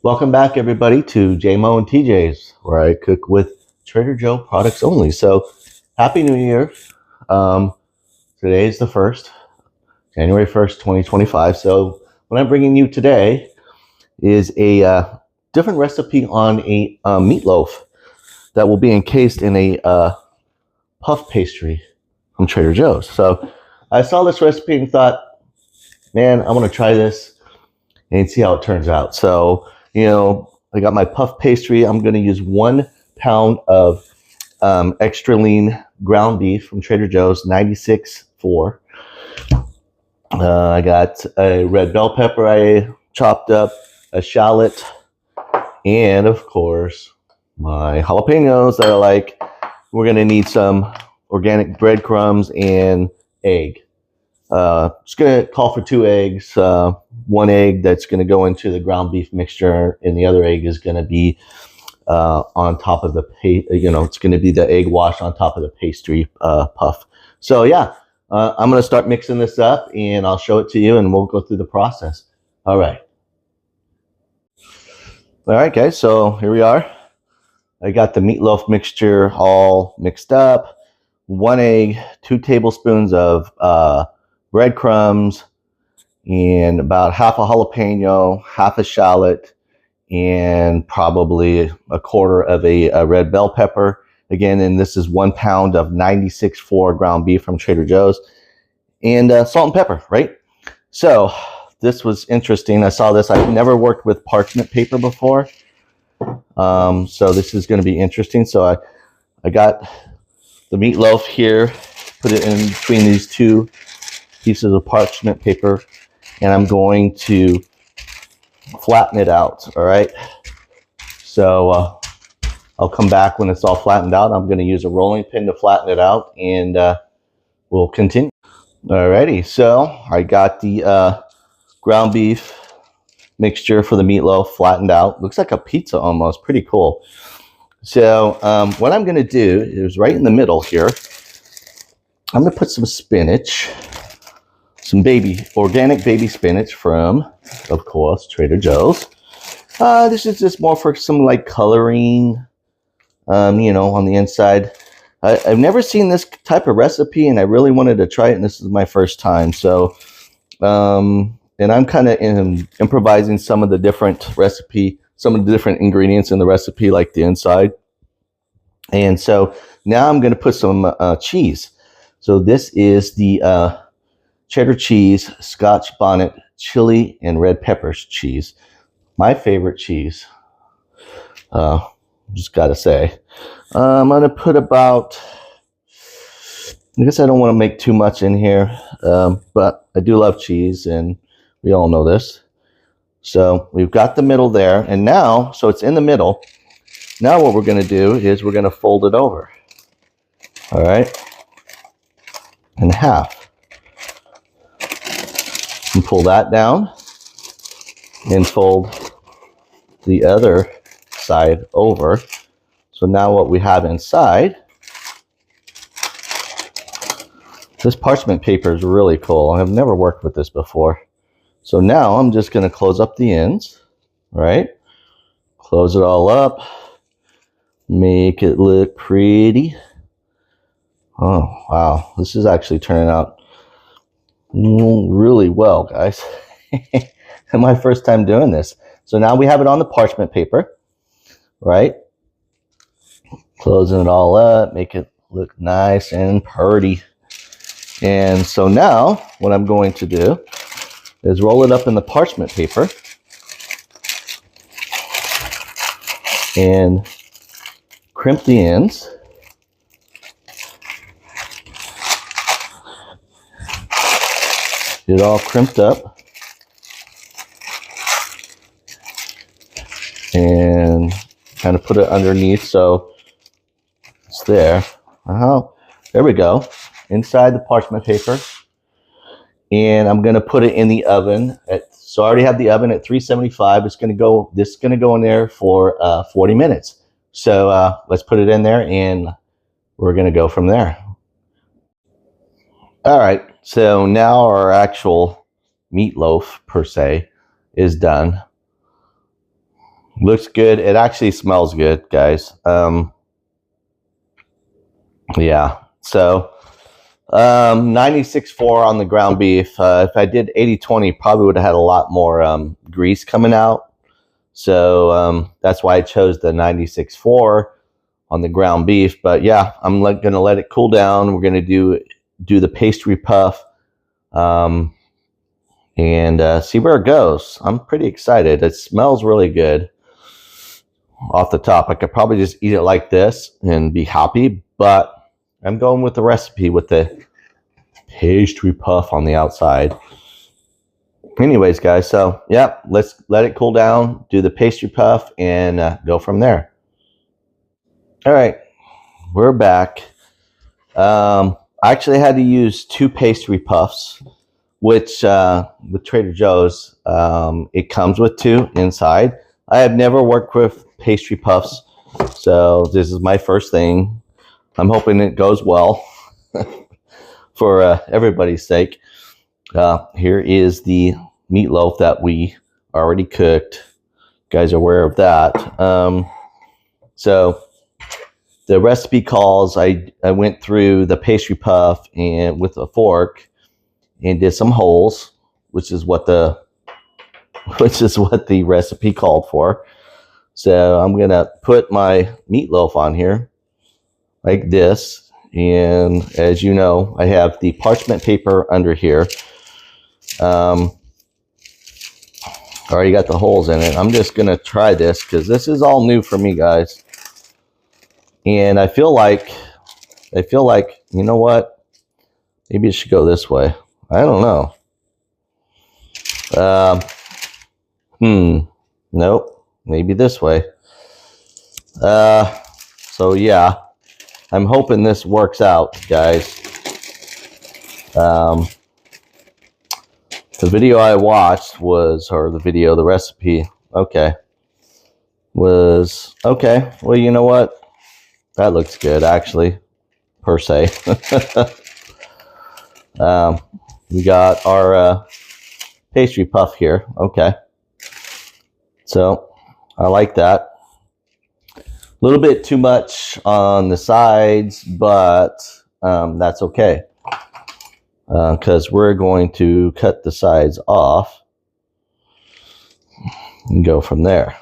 Welcome back, everybody, to JMO and TJ's, where I cook with Trader Joe products only. So, Happy New Year. Um, Today is the 1st, January 1st, 2025. So, what I'm bringing you today is a different recipe on a meatloaf that will be encased in a puff pastry from Trader Joe's. So, I saw this recipe and thought, man, I want to try this and see how it turns out. So, I got my puff pastry. I'm going to use 1 pound of extra lean ground beef from Trader Joe's, 96.4. I got a red bell pepper I chopped up, a shallot, and of course, my jalapenos that I like. We're going to need some organic breadcrumbs and egg. Just going to call for 2 eggs. 1 egg that's going to go into the ground beef mixture, and the other egg is going to be on top of the it's going to be the egg wash on top of the pastry puff. So yeah, I'm going to start mixing this up, and I'll show it to you, and we'll go through the process. All right, guys. So here we are. I got the meatloaf mixture all mixed up. 1 egg, 2 tablespoons of breadcrumbs, and about half a jalapeno, half a shallot, and probably a quarter of a red bell pepper. Again, and this is 1 pound of 96.4 ground beef from Trader Joe's, and salt and pepper, right? So this was interesting. I saw this. I've never worked with parchment paper before. So this is going to be interesting. So I got the meatloaf here, put it in between these 2 pieces of parchment paper, and I'm going to flatten it out. All right, so I'll come back when it's all flattened out. I'm going to use a rolling pin to flatten it out, and we'll continue. Alrighty, so I got the ground beef mixture for the meatloaf flattened out. Looks like a pizza almost. Pretty cool. So what I'm going to do is right in the middle here, I'm going to put some spinach, some organic baby spinach from, of course, Trader Joe's. This is just more for some like coloring, on the inside. I've never seen this type of recipe, and I really wanted to try it, and this is my first time. So, and I'm kind of improvising some of the different ingredients in the recipe, like the inside. And so now I'm going to put some cheese. So this is the cheddar cheese, Scotch bonnet, chili, and red peppers cheese. My favorite cheese. Just got to say. I'm going to put about, I guess I don't want to make too much in here, but I do love cheese, and we all know this. So we've got the middle there, and now, so it's in the middle. Now what we're going to do is we're going to fold it over. All right, in half. And pull that down and fold the other side over. So now what we have inside, this parchment paper is really cool. I've never worked with this before. So now I'm just going to close up the ends, right? Close it all up. Make it look pretty. Oh, wow. This is actually turning out really well, guys. My first time doing this. So now we have it on the parchment paper, right? Closing it all up, make it look nice and pretty. And so now what I'm going to do is roll it up in the parchment paper and crimp the ends. Get it all crimped up. And kind of put it underneath so it's there. There we go. Inside the parchment paper. And I'm going to put it in the oven. So I already have the oven at 375. This is going to go in there for 40 minutes. So let's put it in there, and we're going to go from there. All right. So now our actual meatloaf per se is done. Looks good. It actually smells good, guys. Yeah. So 96.4 on the ground beef. If I did 80/20, probably would have had a lot more grease coming out. So that's why I chose the 96.4 on the ground beef. But yeah, I'm going to let it cool down. We're going to do the pastry puff and see where it goes. I'm pretty excited. It smells really good off the top. I could probably just eat it like this and be happy, but I'm going with the recipe with the pastry puff on the outside. Anyways, guys, so yeah, let's let it cool down, do the pastry puff, and go from there. All right, we're back. I actually had to use 2 pastry puffs, which with Trader Joe's, it comes with 2 inside. I have never worked with pastry puffs, so this is my first thing. I'm hoping it goes well for everybody's sake. Here is the meatloaf that we already cooked. You guys are aware of that. So the recipe calls, I went through the pastry puff and with a fork and did some holes, which is what the recipe called for. So I'm gonna put my meatloaf on here like this, and as you know, I have the parchment paper under here. Already got the holes in it. I'm just gonna try this because this is all new for me, guys. And I feel like, you know what? Maybe it should go this way. I don't know. Nope. Maybe this way. So yeah, I'm hoping this works out, guys. The video I watched was, the recipe, okay, was, okay, well, you know what? That looks good, actually, per se. We got our pastry puff here, okay. So, I like that. A little bit too much on the sides, but that's okay. Because we're going to cut the sides off and go from there.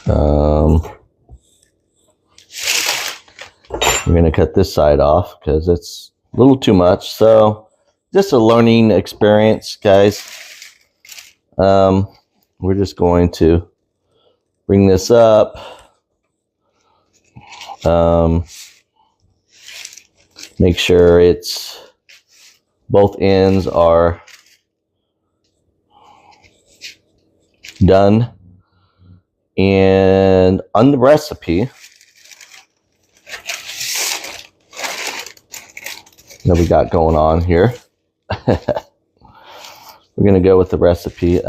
We're going to cut this side off because it's a little too much. So just a learning experience, guys. We're just going to bring this up. Make sure it's both ends are done. And on the recipe that we got going on here, we're going to go with the recipe.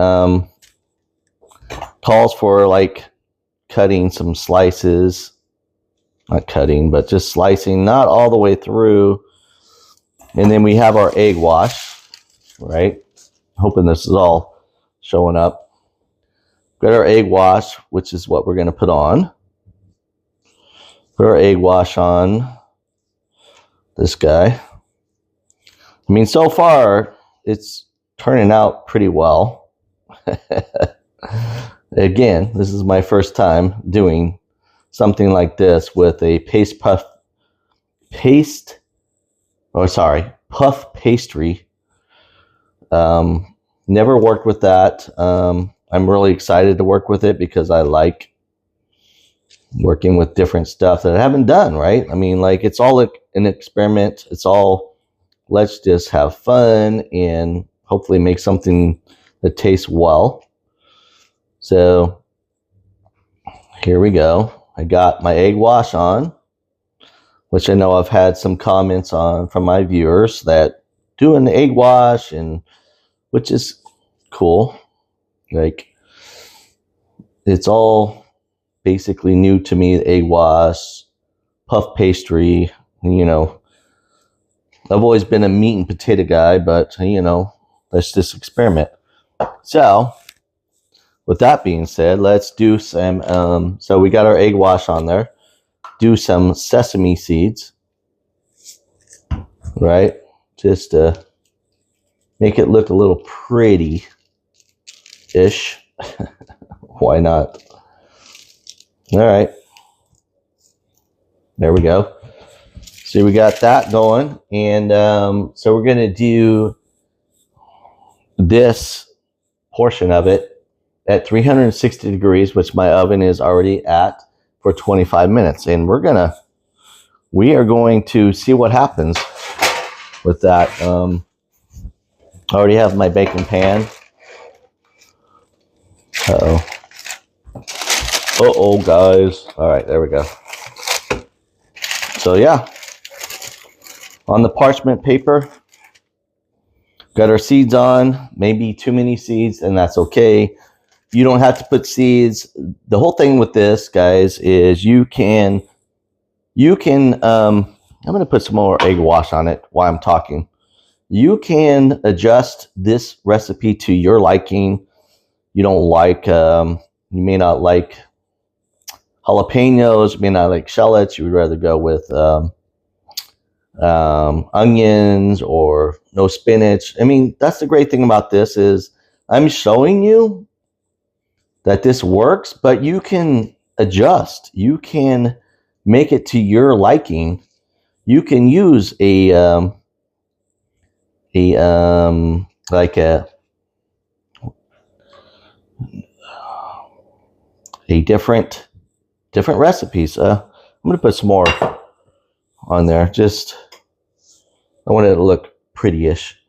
Calls for like cutting some slices. Not cutting, but just slicing, not all the way through. And then we have our egg wash, right? Hoping this is all showing up. Got our egg wash, which is what we're going to put on. Put our egg wash on this guy. I mean, so far, it's turning out pretty well. Again, this is my first time doing something like this with a puff pastry. Never worked with that. I'm really excited to work with it because I like working with different stuff that I haven't done, right? I mean, like, it's all an experiment. It's all, let's just have fun and hopefully make something that tastes well. So here we go. I got my egg wash on, which I know I've had some comments on from my viewers that do an egg wash, and which is cool. Like, it's all basically new to me, the egg wash, puff pastry. You know, I've always been a meat and potato guy, but you know, let's just experiment. So with that being said, let's do some, so we got our egg wash on there. Do some sesame seeds, right? Just to make it look a little pretty-ish. Why not? All right. There we go. So we got that going. And so we're going to do this portion of it at 360 degrees, which my oven is already at, for 25 minutes. And we are going to see what happens with that. I already have my baking pan. Uh-oh, guys. All right, there we go. So yeah, on the parchment paper, got our seeds on. Maybe too many seeds, and that's okay. You don't have to put seeds. The whole thing with this, guys, is you can I'm going to put some more egg wash on it while I'm talking. You can adjust this recipe to your liking. You don't like, you may not like jalapenos, you may not like shallots. You would rather go with onions or no spinach. I mean, that's the great thing about this is I'm showing you that this works, but you can adjust. You can make it to your liking. You can use a different recipes. I'm gonna put some more on there. Just I want it to look pretty-ish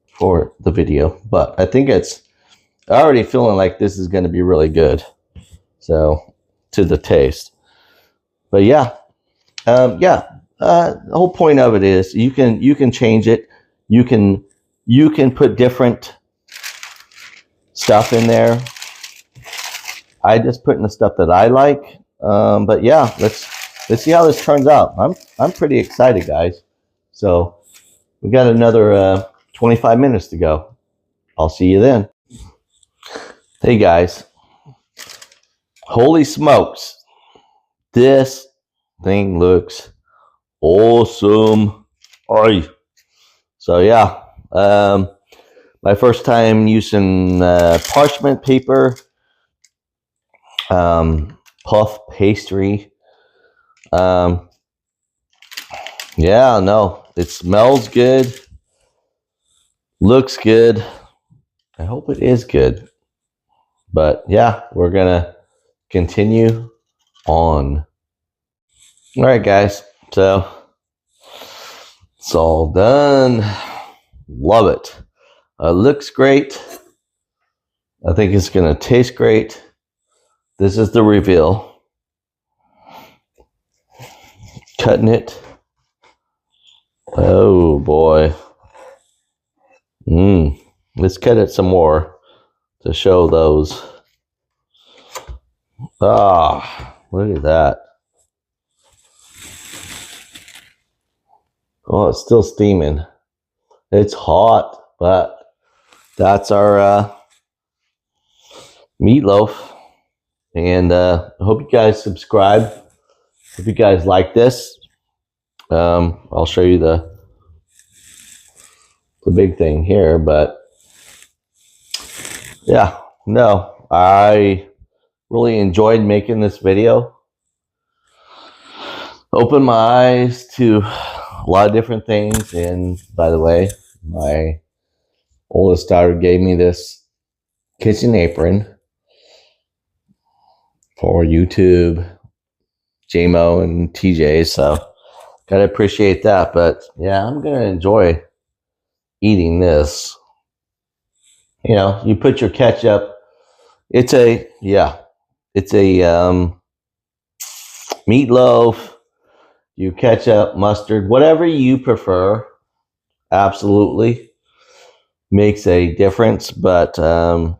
for the video, but I think it's already feeling like this is going to be really good. So to the taste, but yeah, the whole point of it is you can change it. You can put different stuff in there. I just put in the stuff that I like. But yeah, let's see how this turns out. I'm pretty excited, guys. So we got another 25 minutes to go. I'll see you then. Hey guys, holy smokes, this thing looks awesome. Oi. So yeah, my first time using parchment paper, Puff Pastry. Yeah, no, it smells good, looks good. I hope it is good. But yeah, we're gonna continue on. All right, guys, so it's all done. Love it. Looks great. I think it's gonna taste great. This is the reveal. Cutting it. Oh boy. Let's cut it some more to show those. Ah, look at that. Oh, it's still steaming. It's hot, but that's our meatloaf. And I hope you guys subscribe. Hope you guys like this. I'll show you the big thing here, but yeah, no, I really enjoyed making this video. Opened my eyes to a lot of different things. And by the way, my oldest daughter gave me this kitchen apron for YouTube, JMO and TJ, so gotta appreciate that. But yeah, I'm gonna enjoy eating this. You know, you put your ketchup. It's a meatloaf. You ketchup, mustard, whatever you prefer. Absolutely makes a difference. But I'm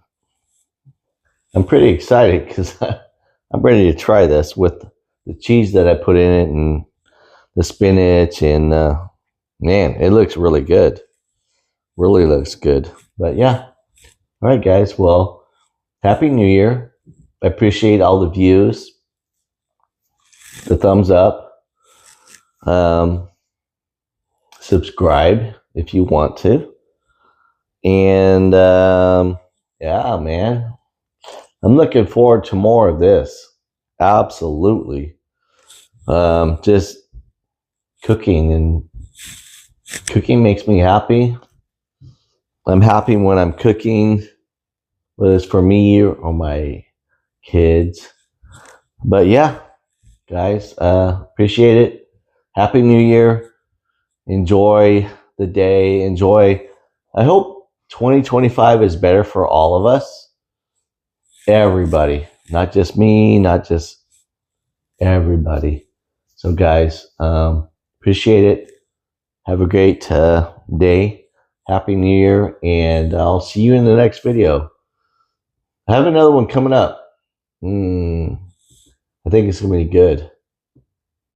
pretty excited because I'm ready to try this with the cheese that I put in it and the spinach, and man, it looks really good. Really looks good. But yeah. All right, guys. Well, Happy New Year. I appreciate all the views, the thumbs up. Subscribe if you want to. And yeah, man, I'm looking forward to more of this. Absolutely. Just cooking, and cooking makes me happy. I'm happy when I'm cooking, whether it's for me or my kids. But yeah, guys, appreciate it. Happy New Year. Enjoy the day. Enjoy. I hope 2025 is better for all of us. Everybody, not just me, not just everybody. So, guys, appreciate it. Have a great day. Happy New Year, and I'll see you in the next video. I have another one coming up. I think it's going to be good.